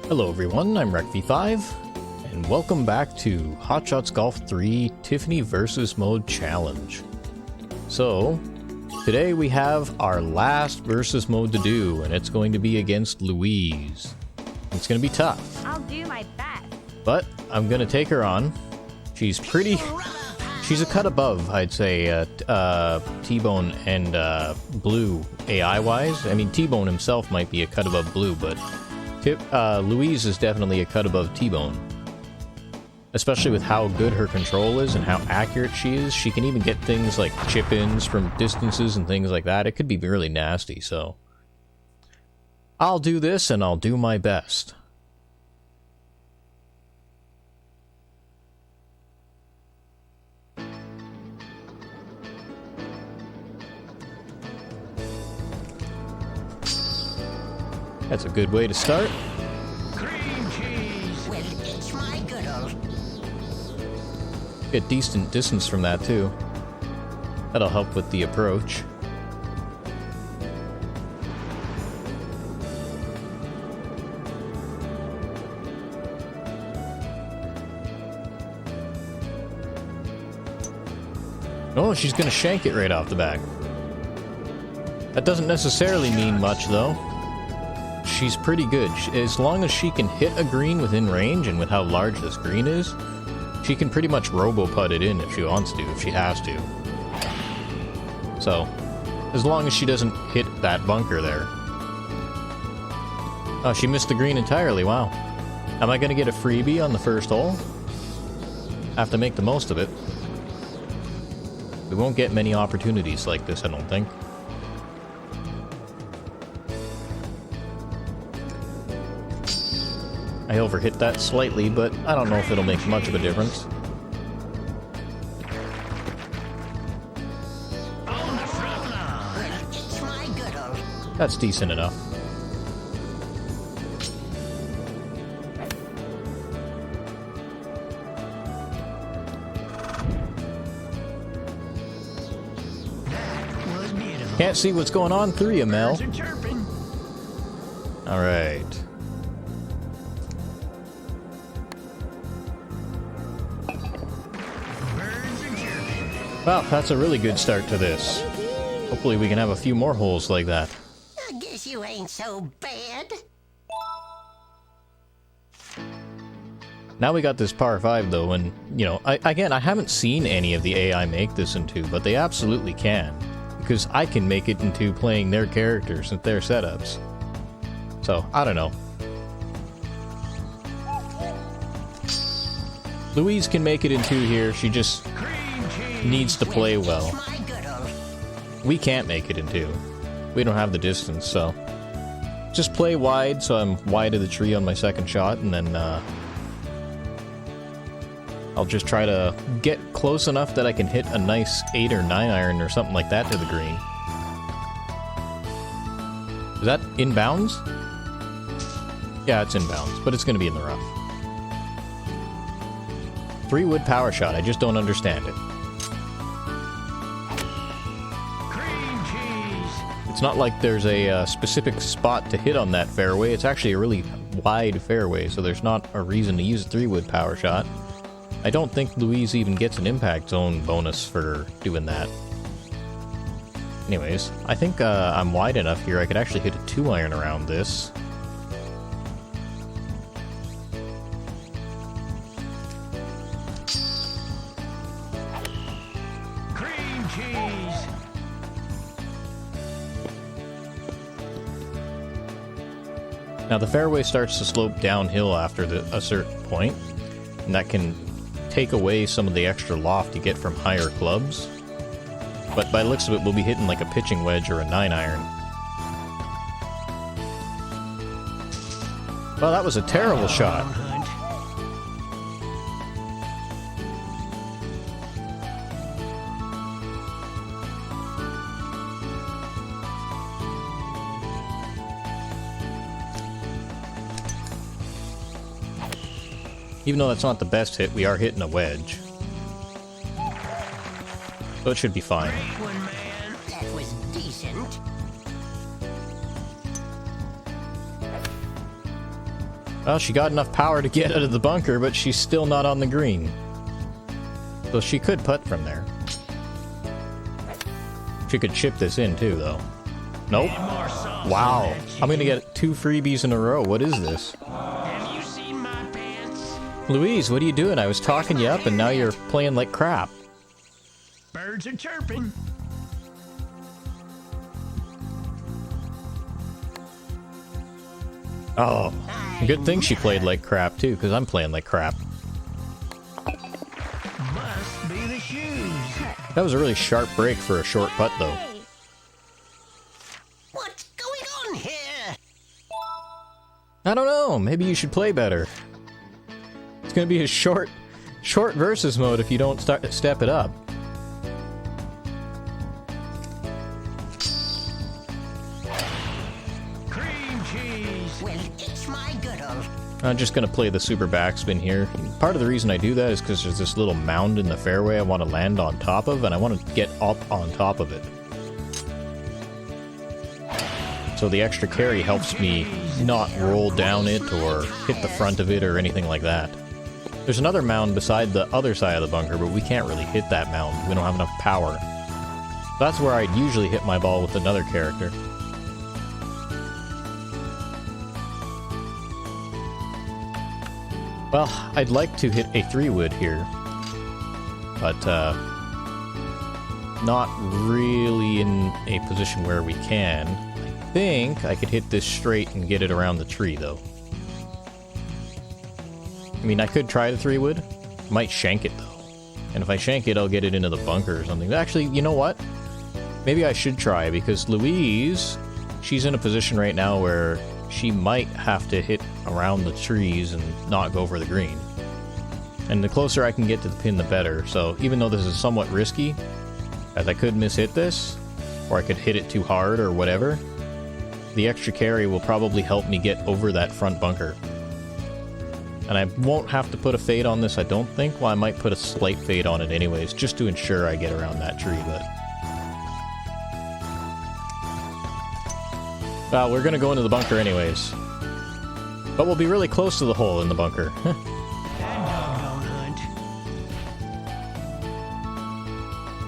Hello everyone, I'm RecV5, and welcome back to Hotshots Golf 3 Tiffany versus Mode Challenge. So, today we have our last versus mode to do, and it's going to be against Louise. It's going to be tough. I'll do my best. But I'm going to take her on. She's a cut above, I'd say, T-Bone and Blue AI-wise. I mean, T-Bone himself might be a cut above Blue, but Louise is definitely a cut above T-Bone. Especially with how good her control is and how accurate she is. She can even get things like chip-ins from distances and things like that. It could be really nasty, so... I'll do this, and I'll do my best. That's a good way to start. Cream cheese. Well, it's my good old. Get decent distance from that too. That'll help with the approach. Oh, she's gonna shank it right off the back. That doesn't necessarily mean much though. She's pretty good. As long as she can hit a green within range, and with how large this green is, she can pretty much robo-putt it in if she wants to, if she has to. So, as long as she doesn't hit that bunker there. Oh, she missed the green entirely, wow. Am I going to get a freebie on the first hole? I have to make the most of it. We won't get many opportunities like this, I don't think. I overhit that slightly, but I don't know if it'll make much of a difference. That's decent enough. Can't see what's going on through you, Mel. Alright. Well, that's a really good start to this. Hopefully we can have a few more holes like that. I guess you ain't so bad. Now we got this par 5 though, and, you know, I haven't seen any of the AI make this into, but they absolutely can. Because I can make it into playing their characters and their setups. So, I don't know. Louise can make it into here, she just needs to play well. We can't make it in two. We don't have the distance, so... Just play wide, so I'm wide of the tree on my second shot, and then, I'll just try to get close enough that I can hit a nice 8 or 9 iron or something like that to the green. Is that inbounds? Yeah, it's inbounds, but it's gonna be in the rough. 3-wood power shot, I just don't understand it. It's not like there's a specific spot to hit on that fairway. It's actually a really wide fairway, so there's not a reason to use a 3-wood power shot. I don't think Louise even gets an impact zone bonus for doing that. Anyways, I think I'm wide enough here I could actually hit a 2-iron around this. Now the fairway starts to slope downhill after a certain point, and that can take away some of the extra loft you get from higher clubs. But by the looks of it, we'll be hitting like a pitching wedge or a 9-iron. Well, that was a terrible shot. Even though that's not the best hit, we are hitting a wedge. So it should be fine. That was decent. Well, she got enough power to get out of the bunker, but she's still not on the green. So she could putt from there. She could chip this in too, though. Nope. Wow. I'm gonna get 2 freebies in a row. What is this? Have you seen my pants? Louise, what are you doing? I was talking you up and now you're playing like crap. Birds are chirping. Oh, good thing she played like crap too, because I'm playing like crap. Must be the shoes. That was a really sharp break for a short putt, though. What's going on here? I don't know. Maybe you should play better. It's gonna be a short versus mode if you don't step it up. Cream cheese. Well, it's my goodle. I'm just gonna play the super backspin here. Part of the reason I do that is because there's this little mound in the fairway I want to land on top of, and I want to get up on top of it. So the extra carry helps me not roll down it or hit the front of it or anything like that. There's another mound beside the other side of the bunker, but we can't really hit that mound. We don't have enough power. That's where I'd usually hit my ball with another character. Well, I'd like to hit a 3-wood here, but not really in a position where we can. I think I could hit this straight and get it around the tree, though. I mean, I could try the 3-wood. Might shank it, though. And if I shank it, I'll get it into the bunker or something. Actually, you know what? Maybe I should try, because Louise, she's in a position right now where she might have to hit around the trees and not go for the green. And the closer I can get to the pin, the better. So even though this is somewhat risky, as I could mishit this, or I could hit it too hard or whatever, the extra carry will probably help me get over that front bunker. And I won't have to put a fade on this, I don't think. Well, I might put a slight fade on it anyways, just to ensure I get around that tree, but... Well, we're gonna go into the bunker anyways. But we'll be really close to the hole in the bunker. That dog don't hunt.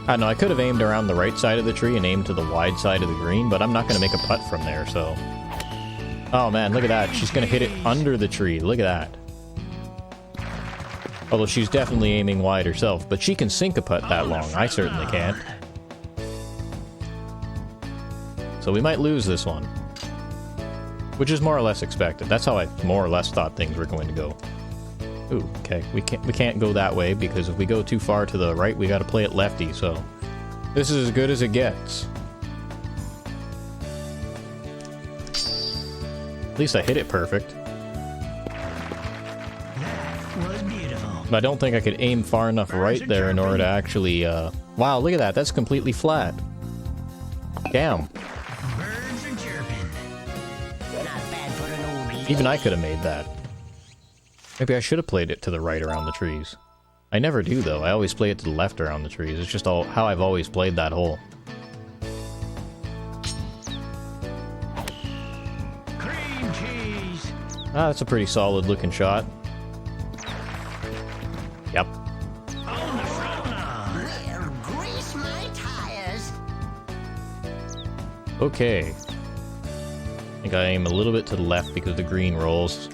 I don't know, I could have aimed around the right side of the tree and aimed to the wide side of the green, but I'm not gonna make a putt from there, so... Oh man, look at that. She's gonna hit it under the tree. Look at that. Although she's definitely aiming wide herself, but she can sink a putt that long. I certainly can't. So we might lose this one. Which is more or less expected. That's how I more or less thought things were going to go. Ooh, okay. We can't go that way, because if we go too far to the right, we gotta play it lefty, so... This is as good as it gets. At least I hit it perfect. That was beautiful. But I don't think I could aim far enough right there in order to actually, Wow, look at that. That's completely flat. Damn. Birds are chirping. Not bad for an old Even I could have made that. Maybe I should have played it to the right around the trees. I never do, though. I always play it to the left around the trees. It's just all how I've always played that hole. cream cheese. Ah, that's a pretty solid looking shot. Yep. On the front lawn. Well, grease my tires. Okay. I think I aim a little bit to the left because the green rolls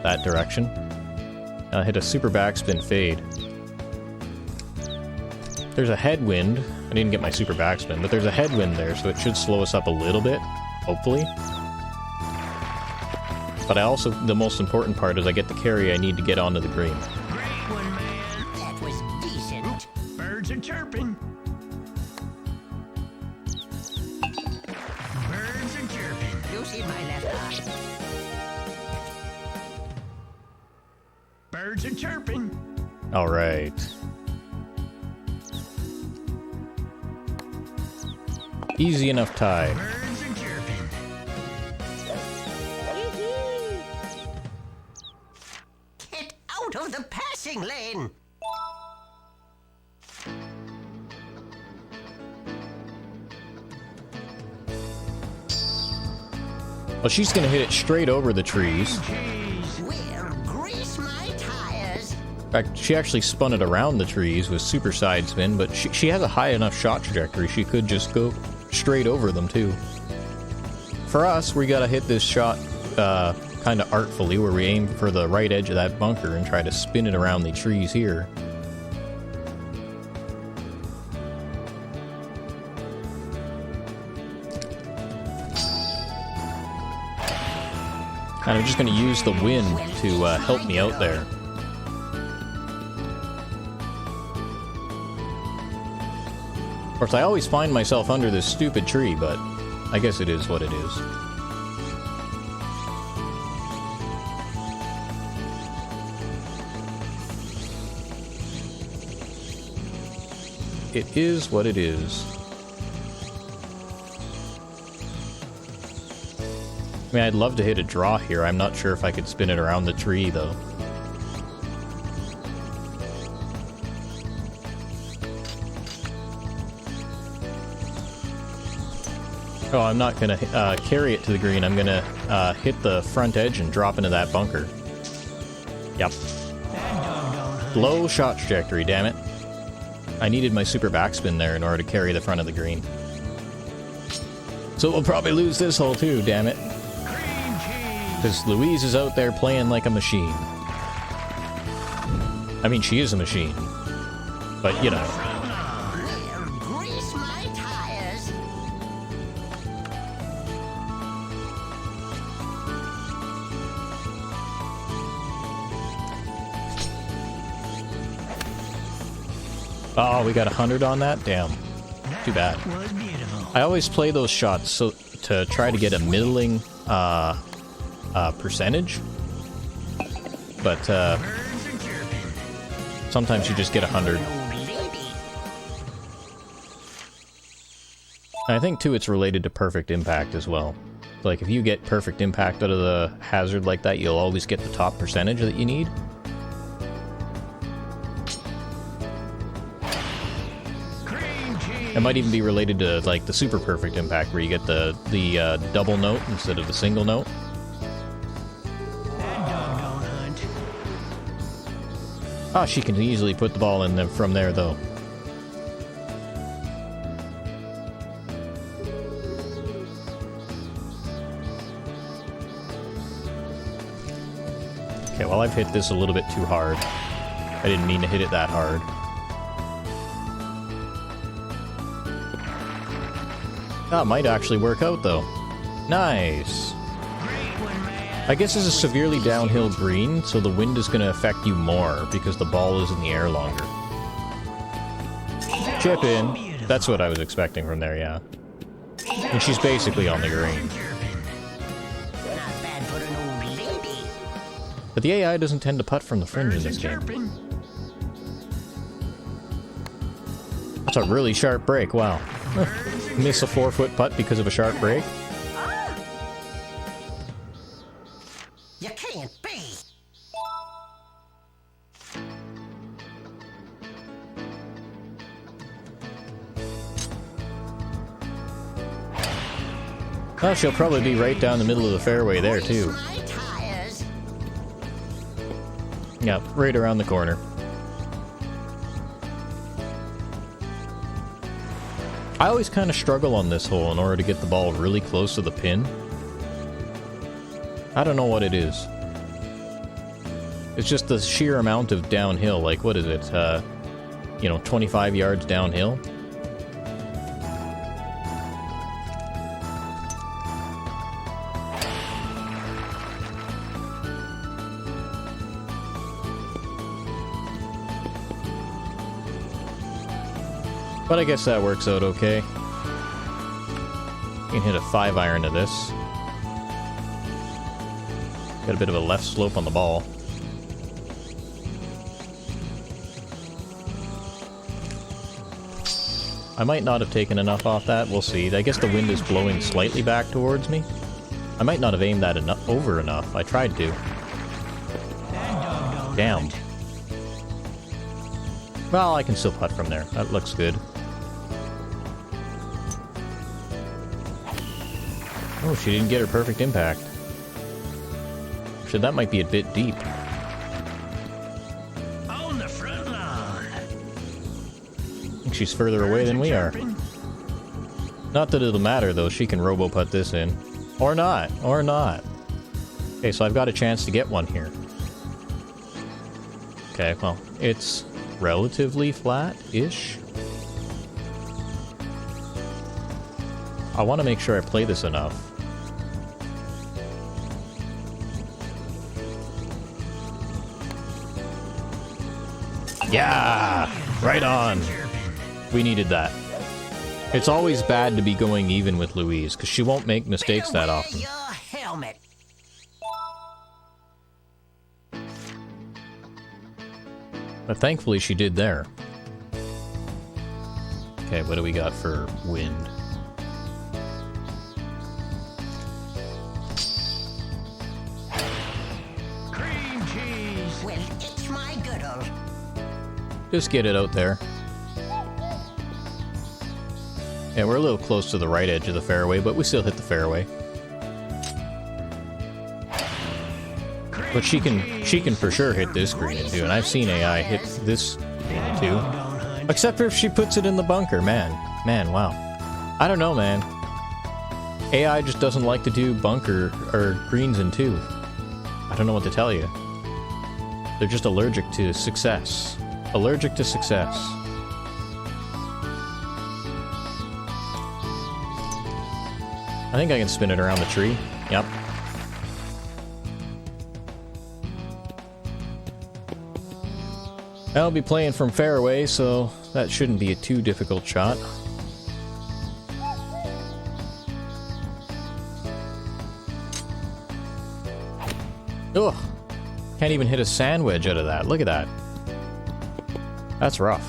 that direction. I hit a super backspin fade. There's a headwind. I didn't get my super backspin, but there's a headwind there, so it should slow us up a little bit, hopefully. But I also, the most important part is I get the carry I need to get onto the green. Great one, man. That was decent. Birds are chirping. Birds are chirping. You see my left eye. Birds are chirping. All right. Easy enough tie. Birds are chirping. Get out of the passing lane. Well, she's gonna hit it straight over the trees. Cheese. In fact, she actually spun it around the trees with super side spin, but she has a high enough shot trajectory she could just go straight over them too. For us, we gotta hit this shot kind of artfully, where we aim for the right edge of that bunker and try to spin it around the trees here. And I'm just going to use the wind to help me out there. Of course, I always find myself under this stupid tree, but I guess it is what it is. It is what it is. I mean, I'd love to hit a draw here. I'm not sure if I could spin it around the tree, though. Oh, I'm not going to carry it to the green. I'm going to hit the front edge and drop into that bunker. Yep. Low shot trajectory, damn it. I needed my super backspin there in order to carry the front of the green. So we'll probably lose this hole too, damn it. Because Louise is out there playing like a machine. I mean, she is a machine. But, you know. Grease my tires. Oh, we got 100 on that? Damn. Too bad. I always play those shots so to try to get a middling percentage, but sometimes you just get 100. And I think too it's related to perfect impact as well. Like if you get perfect impact out of the hazard like that, you'll always get the top percentage that you need. It might even be related to like the super perfect impact where you get the double note instead of the single note. Ah, she can easily put the ball in them from there, though. Okay, well, I've hit this a little bit too hard. I didn't mean to hit it that hard. That might actually work out, though. Nice! I guess this is severely downhill green, so the wind is going to affect you more because the ball is in the air longer. Chip in. That's what I was expecting from there, yeah. And she's basically on the green. But the AI doesn't tend to putt from the fringe in this game. That's a really sharp break, wow. Miss a 4-foot putt because of a sharp break? You can't be. Well, she'll probably be right down the middle of the fairway there, too. My tires. Yeah, right around the corner. I always kind of struggle on this hole in order to get the ball really close to the pin. I don't know what it is. It's just the sheer amount of downhill. Like, what is it? 25 yards downhill? But I guess that works out okay. You can hit a 5-iron to this. Got a bit of a left slope on the ball. I might not have taken enough off that, we'll see. I guess the wind is blowing slightly back towards me. I might not have aimed that over enough. I tried to. Damn. Well, I can still putt from there. That looks good. Oh, she didn't get her perfect impact. So that might be a bit deep. she's further away than we are. Not that it'll matter, though. She can robo-putt this in. Or not. Or not. Okay, so I've got a chance to get one here. Okay, well, it's relatively flat-ish. I want to make sure I play this enough. Yeah! Right on! We needed that. It's always bad to be going even with Louise, because she won't make mistakes that often. Your helmet. But thankfully she did there. Okay, what do we got for wind? Cream cheese. Well, it's my goodle. Just get it out there. Yeah, we're a little close to the right edge of the fairway, but we still hit the fairway. But she can for sure hit this green in two, and I've seen AI hit this green in two. Except for if she puts it in the bunker, man. Man, wow. I don't know, man. AI just doesn't like to do bunker or greens in two. I don't know what to tell you. They're just allergic to success. Allergic to success. I think I can spin it around the tree. Yep. I'll be playing from fairway, so that shouldn't be a too difficult shot. Ugh! Can't even hit a sand wedge out of that. Look at that. That's rough.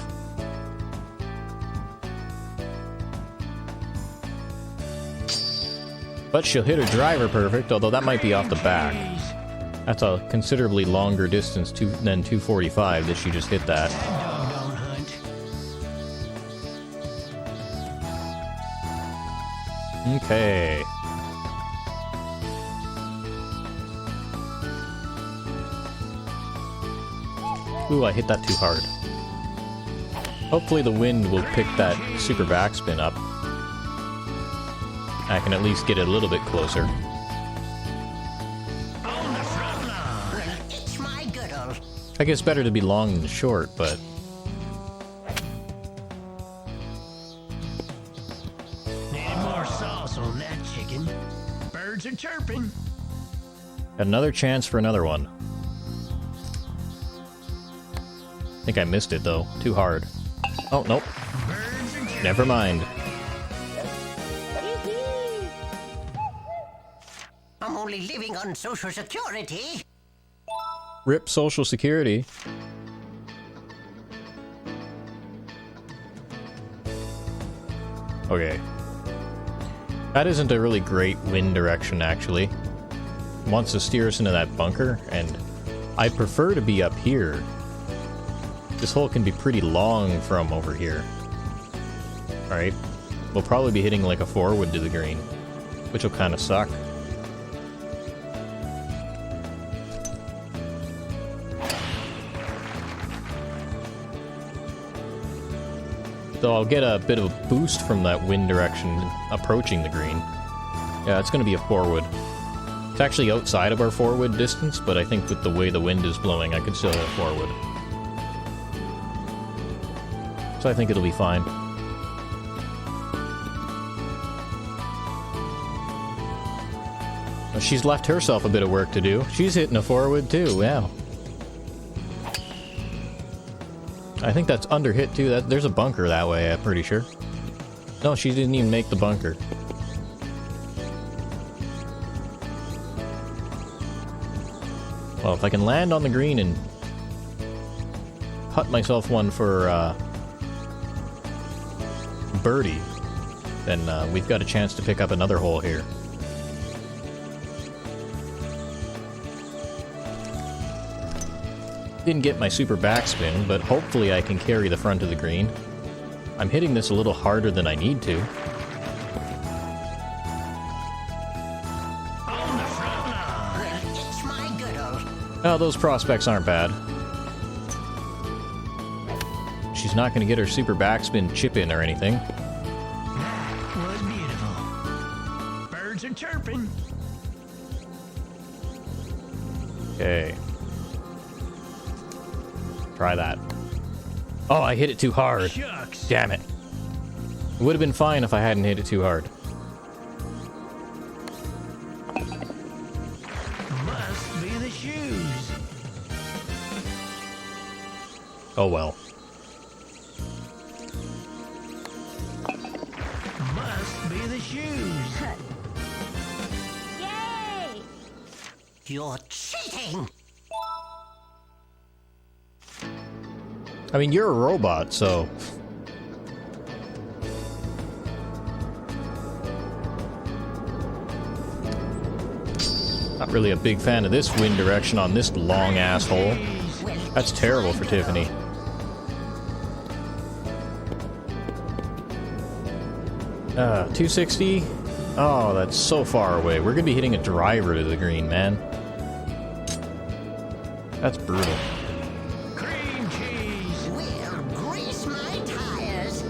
But she'll hit her driver perfect, although that might be off the back. That's a considerably longer distance than 245 that she just hit that. Doggone hunt. Okay. Ooh, I hit that too hard. Hopefully the wind will pick that super backspin up. I can at least get it a little bit closer. On the front lawn. Well, it's my goodle. I guess better to be long than short, but... Need more sauce on that chicken. Birds are chirping. Got another chance for another one. I think I missed it, though. Too hard. Oh, nope. Birds are chirping. Never mind. I'm only living on Social Security. RIP Social Security. Okay. That isn't a really great wind direction, actually. It wants to steer us into that bunker, and I prefer to be up here. This hole can be pretty long from over here. Alright. We'll probably be hitting like a forward to the green, which will kind of suck. So I'll get a bit of a boost from that wind direction approaching the green. Yeah, it's going to be a forward. It's actually outside of our forward distance, but I think with the way the wind is blowing, I could still hit forward. So I think it'll be fine. Well, she's left herself a bit of work to do. She's hitting a forward too, wow. I think that's under hit too. There's a bunker that way, I'm pretty sure. No, she didn't even make the bunker. Well, if I can land on the green and putt myself one for birdie, then we've got a chance to pick up another hole here. Didn't get my super backspin, but hopefully I can carry the front of the green. I'm hitting this a little harder than I need to. On the front lawn. Well, it's my goodle. Oh, those prospects aren't bad. she's not going to get her super backspin chip in or anything. That was beautiful. Birds are chirping. Okay. Try that. Oh, I hit it too hard. Shucks. Damn it. It would have been fine if I hadn't hit it too hard. Must be the shoes. Oh well. Must be the shoes. Yay! You're cheating! I mean, you're a robot, so... Not really a big fan of this wind direction on this long asshole. That's terrible for Tiffany. Uh, 260? Oh, that's so far away. We're gonna be hitting a driver to the green, man. That's brutal. Cream cheese. We'll grease my tires.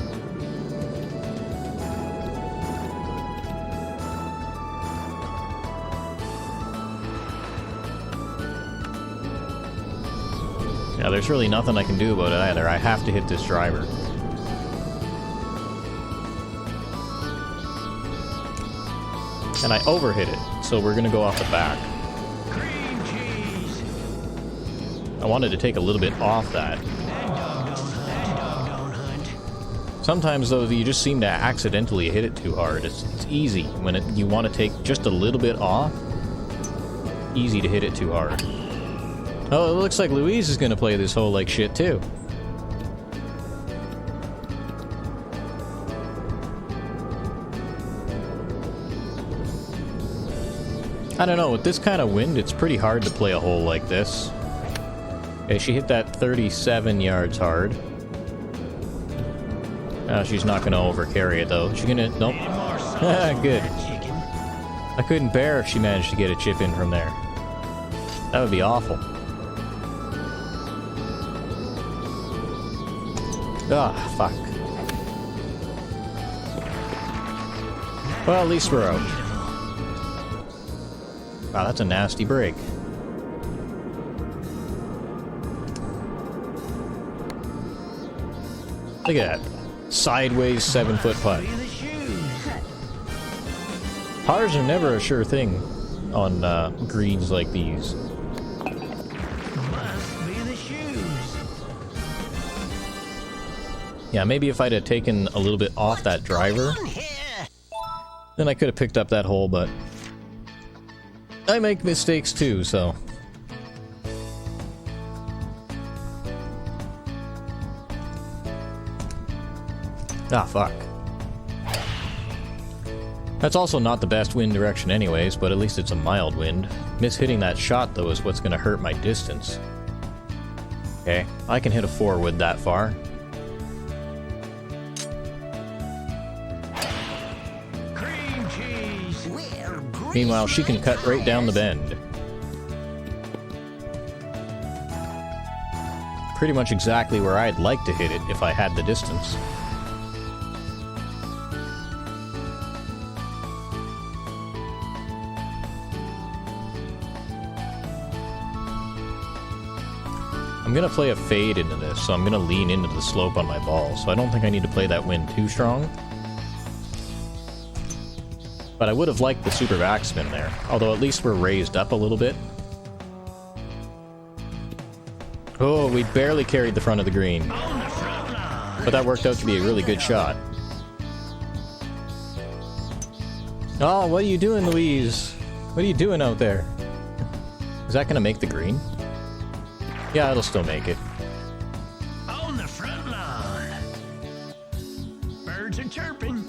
Yeah, there's really nothing I can do about it either. I have to hit this driver. And I overhit it, so we're gonna go off the back. Cream cheese. I wanted to take a little bit off that. That dog don't hunt. Sometimes, though, you just seem to accidentally hit it too hard. It's easy when you want to take just a little bit off. Easy to hit it too hard. Oh, it looks like Louise is gonna play this hole like shit, too. I don't know, with this kind of wind, it's pretty hard to play a hole like this. Okay, she hit that 37 yards hard. She's not gonna overcarry it, though. She's gonna... Nope. Good. Chicken. I couldn't bear if she managed to get a chip in from there. That would be awful. Ah, fuck. Well, at least we're out. Wow, that's a nasty break. Look at that. Sideways 7-foot putt. Be the shoes. Pars are never a sure thing on greens like these. Must be the shoes. Yeah, maybe if I'd have taken a little bit off that driver, On here. then I could have picked up that hole, but I make mistakes too, so... Ah, fuck. That's also not the best wind direction anyways, but at least it's a mild wind. Mishitting that shot, though, is what's gonna hurt my distance. Okay, I can hit a 4-wood that far. Cream cheese. We'll grease Meanwhile, she can my cut right down the tires. bend. Pretty much exactly where I'd like to hit it if I had the distance. I'm gonna play a fade into this, so I'm gonna lean into the slope on my ball, so I don't think I need to play that wind too strong. But I would have liked the super backspin there, although at least we're raised up a little bit. Oh, we barely carried the front of the green, On the front lawn. but that worked out to be a really good shot. Oh, what are you doing, Louise? What are you doing out there? Is that gonna make the green? Yeah, it'll still make it. On the front lawn. Birds are chirping.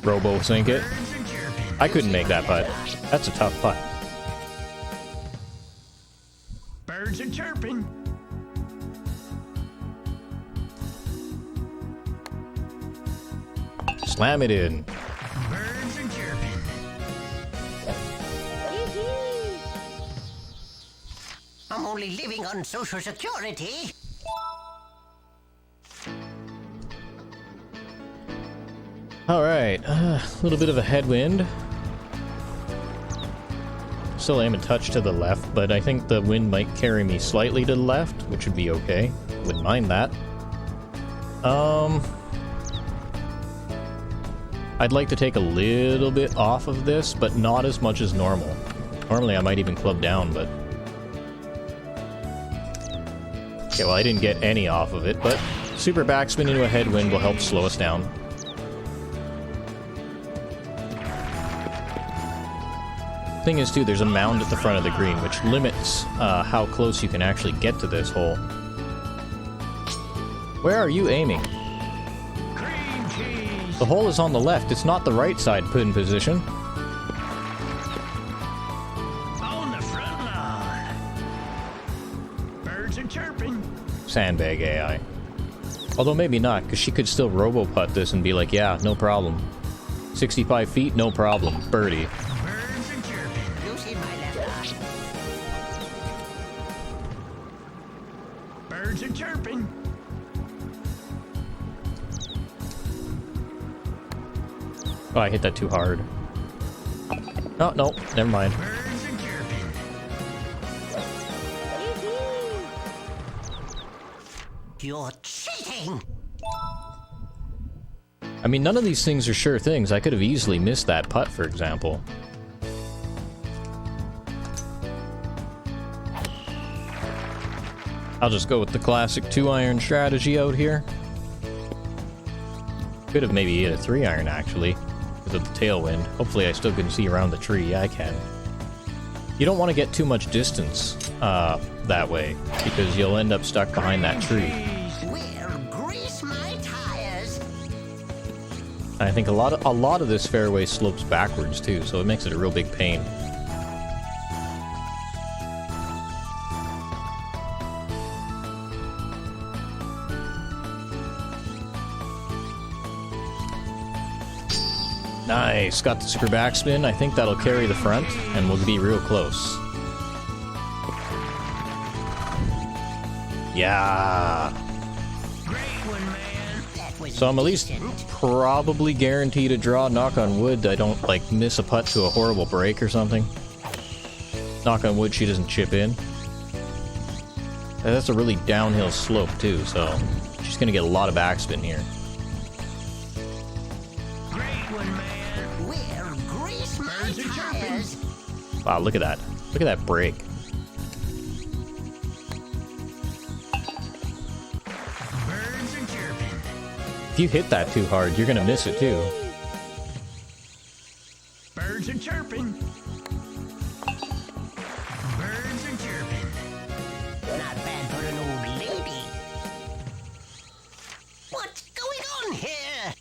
Robo sink it. Birds are chirping. I couldn't make that putt. That's a tough putt. Birds are chirping. Slam it in. Birds are chirping. Yee-hee. only living on Social Security. Alright, a little bit of a headwind. Still am a touch to the left, but I think the wind might carry me slightly to the left, which would be okay. Wouldn't mind that. I'd like to take a little bit off of this, but not as much as normal. Normally I might even club down, but... Okay, well I didn't get any off of it, but super backspin into a headwind will help slow us down. Thing is, too, there's a mound at the front of the green, which limits how close you can actually get to this hole. Where are you aiming? Cream cheese. The hole is on the left. It's not the right side put in position. On the front lawn. Birds are chirping. Sandbag AI. Although maybe not, because she could still robo-putt this and be like, yeah, no problem. 65 feet, no problem. Birdie. Birds are chirping. You see my left eye? Birds are chirping. Oh, I hit that too hard. Oh, no, never mind. Birds are chirping. You're cheating! I mean, none of these things are sure things. I could have easily missed that putt, for example. I'll just go with the classic 2-iron strategy out here. Could have maybe hit a 3-iron, actually, because of the tailwind. Hopefully I still can see around the tree. Yeah, I can. You don't want to get too much distance that way, because you'll end up stuck behind that tree. We'll grease my tires. I think a lot of this fairway slopes backwards too, so it makes it a real big pain. Nice, got the super backspin. I think that'll carry the front, and we'll be real close. Yeah. Great one, man. That was So I'm at least decent. probably guaranteed a draw. Knock on wood, I don't, like, miss a putt to a horrible break or something. Knock on wood, she doesn't chip in. And that's a really downhill slope, too, so she's gonna get a lot of backspin here. Great one, man. We'll grease my Birds are chirping. tires. Wow, look at that. Look at that break. Birds are chirping. If you hit that too hard, you're gonna miss it, too. Birds are chirping. Birds are chirping. Not bad for an old lady. What's going on here?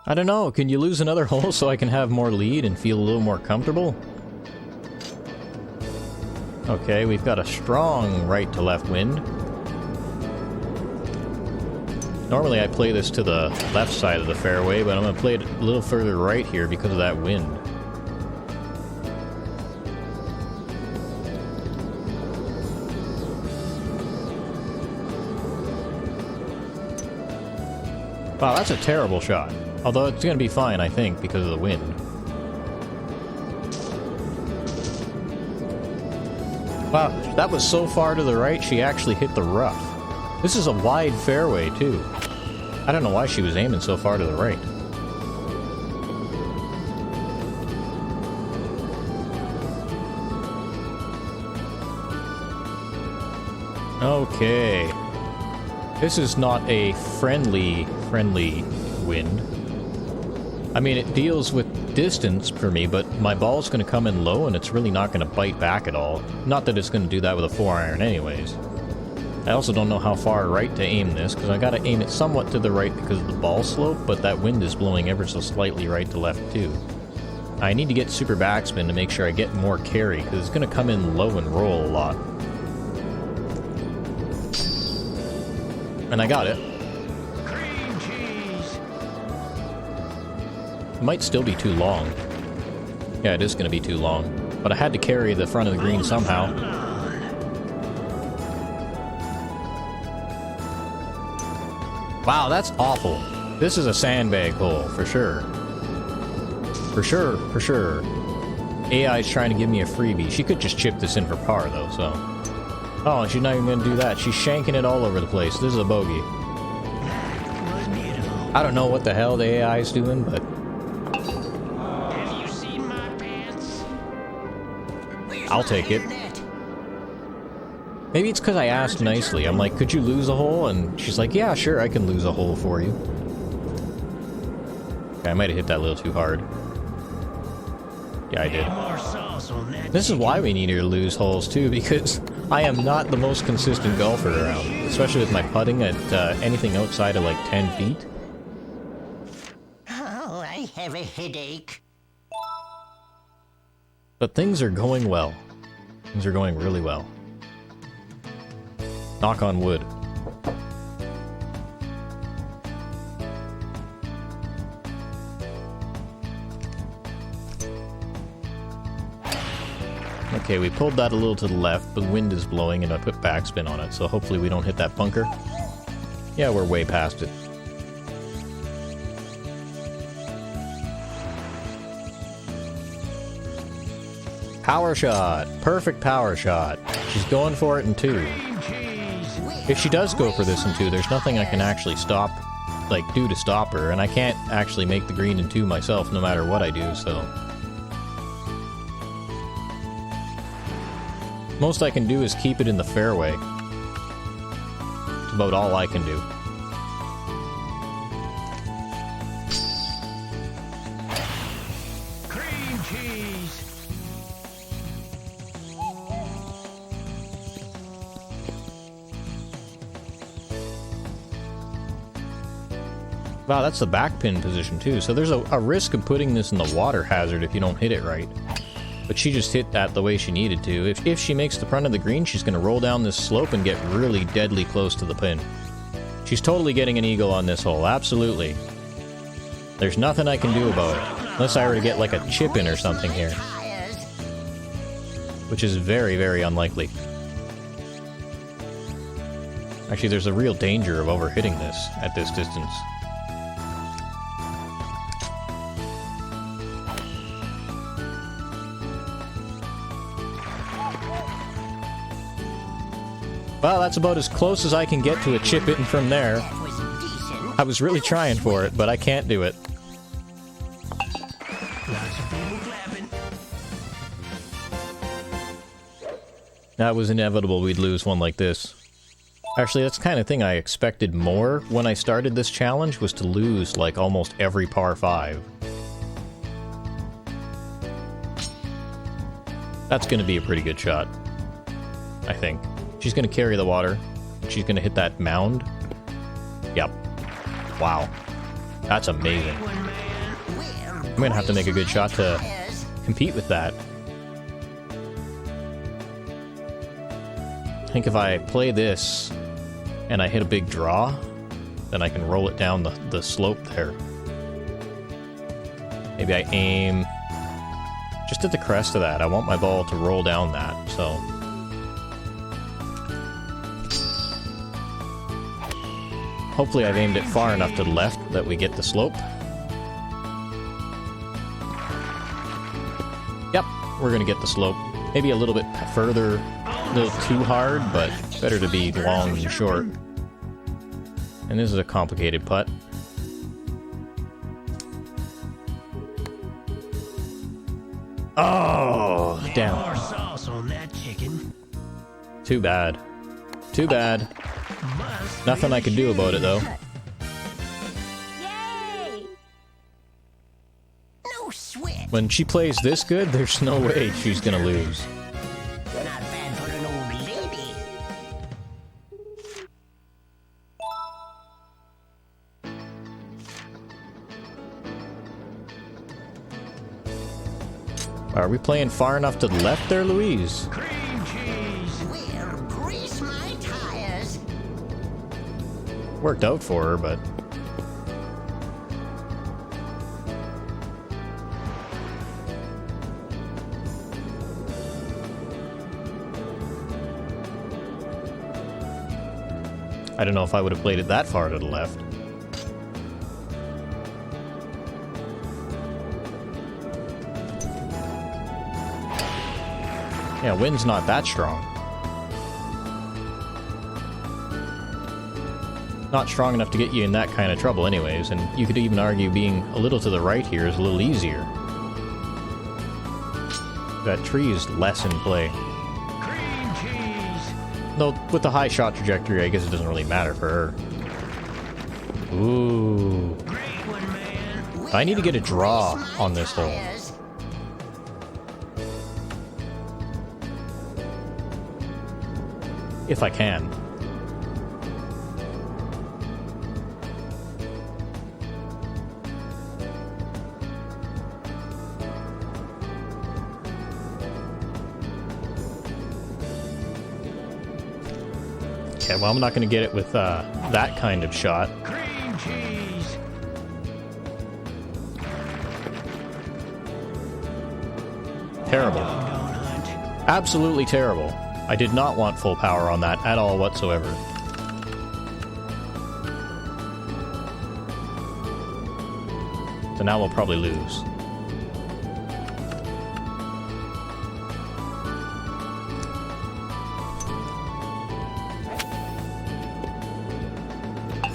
I don't know, can you lose another hole so I can have more lead and feel a little more comfortable? Okay, we've got a strong right to left wind. Normally I play this to the left side of the fairway, but I'm going to play it a little further right here because of that wind. Wow, that's a terrible shot. Although it's going to be fine, I think, because of the wind. Wow, that was so far to the right, she actually hit the rough. This is a wide fairway, too. I don't know why she was aiming so far to the right. Okay. This is not a friendly wind. I mean, it deals with distance for me, but my ball's going to come in low, and it's really not going to bite back at all. Not that it's going to do that with a 4-iron anyways. I also don't know how far right to aim this, because I got to aim it somewhat to the right because of the ball slope, but that wind is blowing ever so slightly right to left too. I need to get super backspin to make sure I get more carry, because it's going to come in low and roll a lot. And I got it. Cream cheese. It might still be too long. Yeah, it is going to be too long. But I had to carry the front of the green somehow. Wow, that's awful. This is a sandbag hole, for sure. For sure, for sure. AI's trying to give me a freebie. She could just chip this in for par, though, so... Oh, she's not even gonna do that. She's shanking it all over the place. This is a bogey. I don't know what the hell the AI is doing, but... Have you seen my pants? I'll take it. Maybe it's because I asked nicely. I'm like, could you lose a hole? And she's like, yeah, sure, I can lose a hole for you. Okay, I might have hit that a little too hard. Yeah, I did. More sauce on that This is why we need her to lose holes, too, because I am not the most consistent golfer around. Especially with my putting at anything outside of, like, 10 feet. Oh, I have a headache. But things are going well. Things are going really well. Knock on wood. Okay, we pulled that a little to the left, but the wind is blowing and I put backspin on it, so hopefully we don't hit that bunker. Yeah, we're way past it. Power shot! Perfect power shot. She's going for it in 2. If she does go for this in 2, there's nothing I can actually stop, like, do to stop her, and I can't actually make the green in 2 myself no matter what I do, so... Most I can do is keep it in the fairway. It's about all I can do. cream cheese. Wow, that's the back pin position too, so there's a risk of putting this in the water hazard if you don't hit it right. But she just hit that the way she needed to. If she makes the front of the green, she's going to roll down this slope and get really deadly close to the pin. She's totally getting an eagle on this hole, absolutely. There's nothing I can do about it. Unless I were to get like a chip in or something here. Which is very, very unlikely. Actually, there's a real danger of overhitting this at this distance. Well, that's about as close as I can get to a chip in from there. I was really trying for it, but I can't do it. That was inevitable we'd lose one like this. Actually, that's the kind of thing I expected more when I started this challenge, was to lose like almost every par 5. That's going to be a pretty good shot, I think. She's going to carry the water. She's going to hit that mound. Yep. Wow. That's amazing. I'm going to have to make a good shot to compete with that. I think if I play this and I hit a big draw, then I can roll it down the slope there. Maybe I aim just at the crest of that. I want my ball to roll down that, so... Hopefully I've aimed it far enough to the left that we get the slope. Yep, we're gonna get the slope. Maybe a little bit further, a little too hard, but better to be long than short. And this is a complicated putt. Oh, damn. More sauce on that chicken. Too bad. Too bad. Nothing I can do about it, though. Yay! No sweat. When she plays this good, there's no way she's gonna lose. Not bad for an old lady. Are we playing far enough to the left there, Louise? Cream cheese. Well, grease my tires. Worked out for her, but... I don't know if I would have played it that far to the left. Yeah, wind's not that strong. Not strong enough to get you in that kind of trouble anyways, and you could even argue being a little to the right here is a little easier. That tree is less in play. Cream cheese. Though, with the high shot trajectory, I guess it doesn't really matter for her. Ooh. Great one, man. I need to get a draw on this hole. Tires. If I can. Okay, well, I'm not going to get it with that kind of shot. Cream cheese. Terrible. Doggone hunt. Absolutely terrible. I did not want full power on that at all whatsoever. So now we'll probably lose.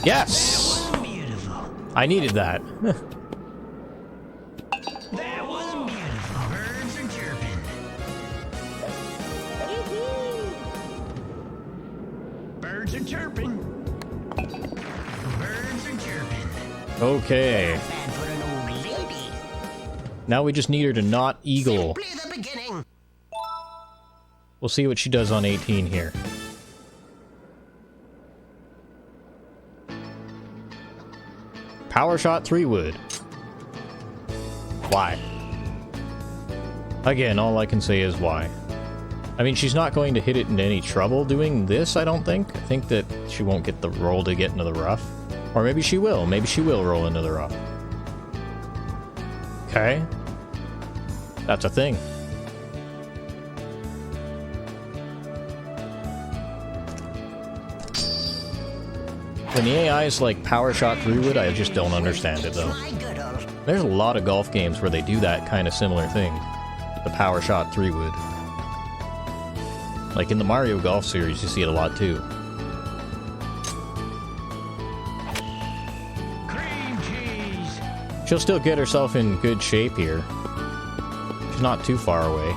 Yes! Beautiful. I needed that. That was beautiful. Birds are chirping. Birds are chirping. Birds are chirping. Okay. Bad for an old lady. Now we just need her to not eagle. Simply the beginning. We'll see what she does on 18 here. Power shot 3 wood. Why? Again, all I can say is why. I mean, she's not going to hit it into any trouble doing this, I don't think. I think that she won't get the roll to get into the rough. Or maybe she will. Maybe she will roll into the rough. Okay. That's a thing. When the AI is like power shot 3 wood, I just don't understand it though. My good old. There's a lot of golf games where they do that kind of similar thing. The power shot 3 wood. Like in the Mario Golf series, you see it a lot too. Cream cheese. She'll still get herself in good shape here. She's not too far away.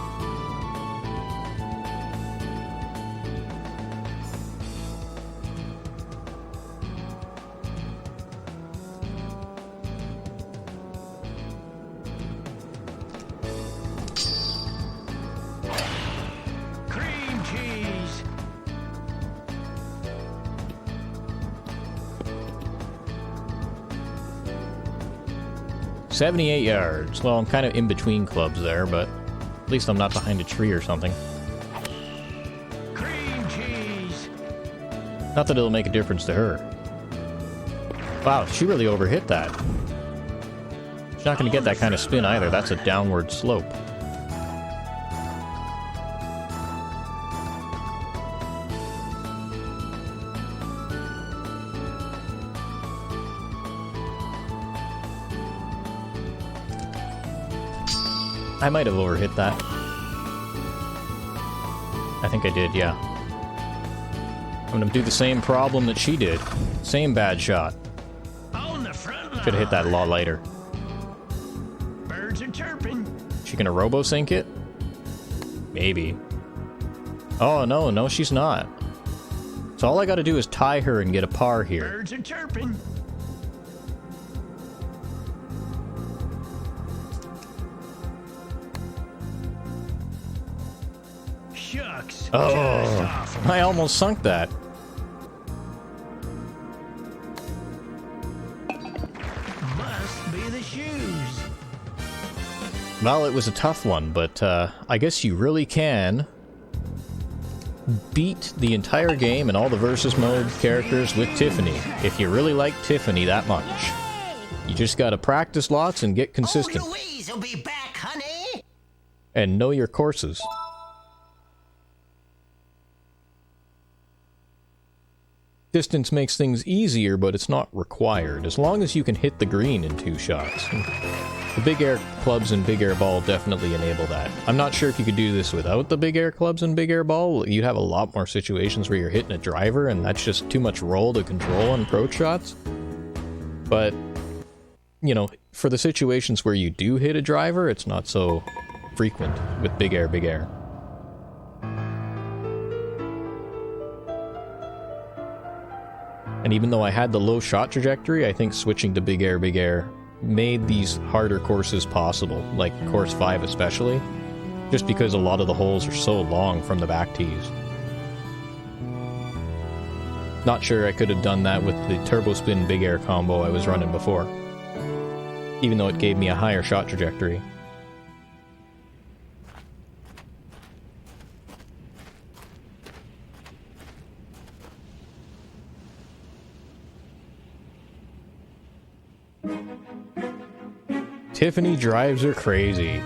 Cream cheese. 78 yards. Well, I'm kind of in between clubs there, but at least I'm not behind a tree or something. Cream cheese. Not that it'll make a difference to her. Wow, she really overhit that. She's not going to get that kind of spin either. That's a downward slope. I might have overhit that. I think I did, yeah. I'm gonna do the same problem that she did. Same bad shot. On the front lawn. Could have hit that a lot lighter. Birds are chirping. She gonna robo-sync it? Maybe. Oh, no, she's not. So all I gotta do is tie her and get a par here. Birds are chirping. Shucks. Just Oh, awful. I almost sunk that. Must be the shoes. Well, it was a tough one, but I guess you really can beat the entire game and all the versus mode characters with Tiffany, if you really like Tiffany that much. You just gotta practice lots and get consistent, Oh, Louise will be back, honey. and know your courses. distance makes things easier, but it's not required, as long as you can hit the green in 2 shots. The big air clubs and big air ball definitely enable that. I'm not sure if you could do this without the big air clubs and big air ball. You'd have a lot more situations where you're hitting a driver, and that's just too much roll to control on approach shots. But, you know, for the situations where you do hit a driver, it's not so frequent with big air, big air. And even though I had the low shot trajectory, I think switching to big air made these harder courses possible, like course 5 especially, just because a lot of the holes are so long from the back tees. Not sure I could have done that with the turbo spin big air combo I was running before, even though it gave me a higher shot trajectory. Tiffany drives her crazy.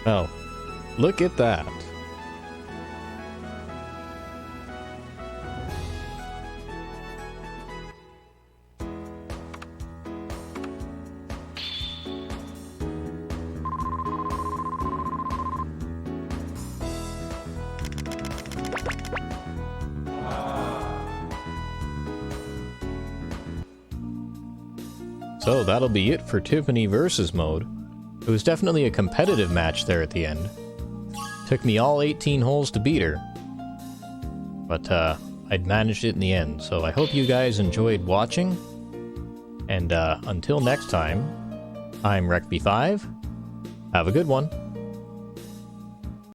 Well, look at that. So that'll be it for Tiffany versus mode. It was definitely a competitive match there at the end. Took me all 18 holes to beat her. But I'd managed it in the end, so I hope you guys enjoyed watching. And until next time, I'm RecB5. Have a good one.